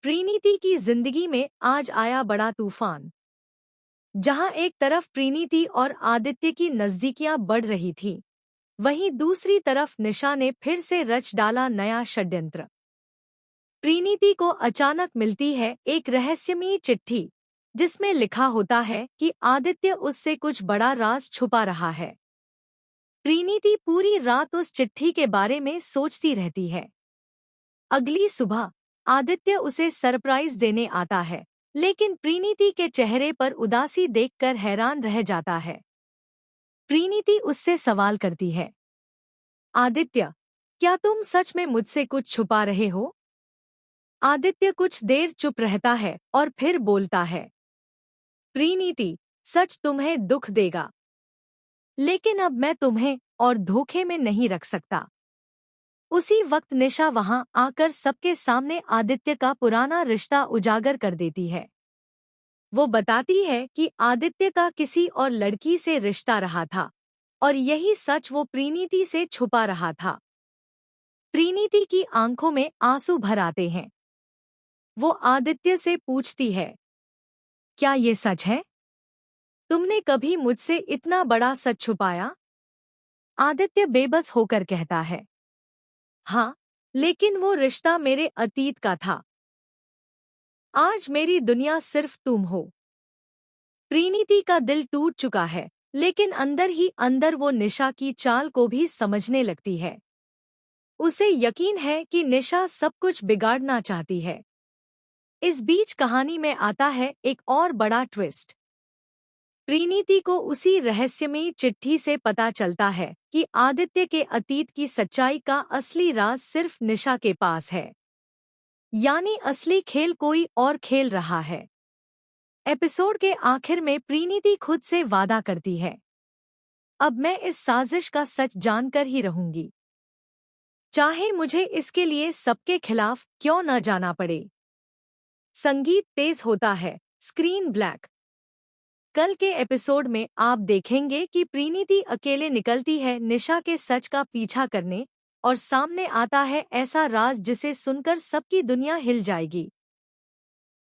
प्रीनीति की जिंदगी में आज आया बड़ा तूफान। जहां एक तरफ प्रीनीति और आदित्य की नजदीकियां बढ़ रही थी, वहीं दूसरी तरफ निशा ने फिर से रच डाला नया षड्यंत्र। प्रीनीति को अचानक मिलती है एक रहस्यमयी चिट्ठी, जिसमें लिखा होता है कि आदित्य उससे कुछ बड़ा राज छुपा रहा है। प्रीनीति पूरी रात उस चिट्ठी के बारे में सोचती रहती है। अगली सुबह आदित्य उसे सरप्राइज देने आता है, लेकिन प्रीनीति के चेहरे पर उदासी देखकर हैरान रह जाता है। प्रीनीति उससे सवाल करती है, आदित्य, क्या तुम सच में मुझसे कुछ छुपा रहे हो? आदित्य कुछ देर चुप रहता है और फिर बोलता है, प्रीनीति, सच तुम्हें दुख देगा, लेकिन अब मैं तुम्हें और धोखे में नहीं रख सकता। उसी वक्त निशा वहां आकर सबके सामने आदित्य का पुराना रिश्ता उजागर कर देती है। वो बताती है कि आदित्य का किसी और लड़की से रिश्ता रहा था और यही सच वो प्रीनीति से छुपा रहा था। प्रीनीति की आंखों में आंसू भर आते हैं। वो आदित्य से पूछती है, क्या ये सच है? तुमने कभी मुझसे इतना बड़ा सच छुपाया? आदित्य बेबस होकर कहता है, हाँ, लेकिन वो रिश्ता मेरे अतीत का था। आज मेरी दुनिया सिर्फ तुम हो। प्रीनीति का दिल टूट चुका है, लेकिन अंदर ही अंदर वो निशा की चाल को भी समझने लगती है। उसे यकीन है कि निशा सब कुछ बिगाड़ना चाहती है। इस बीच कहानी में आता है एक और बड़ा ट्विस्ट। प्रीनीति को उसी रहस्यमयी चिट्ठी से पता चलता है कि आदित्य के अतीत की सच्चाई का असली राज सिर्फ निशा के पास है। यानी असली खेल कोई और खेल रहा है। एपिसोड के आखिर में प्रीनीति खुद से वादा करती है, अब मैं इस साजिश का सच जानकर ही रहूंगी, चाहे मुझे इसके लिए सबके खिलाफ क्यों न जाना पड़े। संगीत तेज होता है, स्क्रीन ब्लैक। कल के एपिसोड में आप देखेंगे कि प्रीनीति अकेले निकलती है निशा के सच का पीछा करने, और सामने आता है ऐसा राज जिसे सुनकर सबकी दुनिया हिल जाएगी।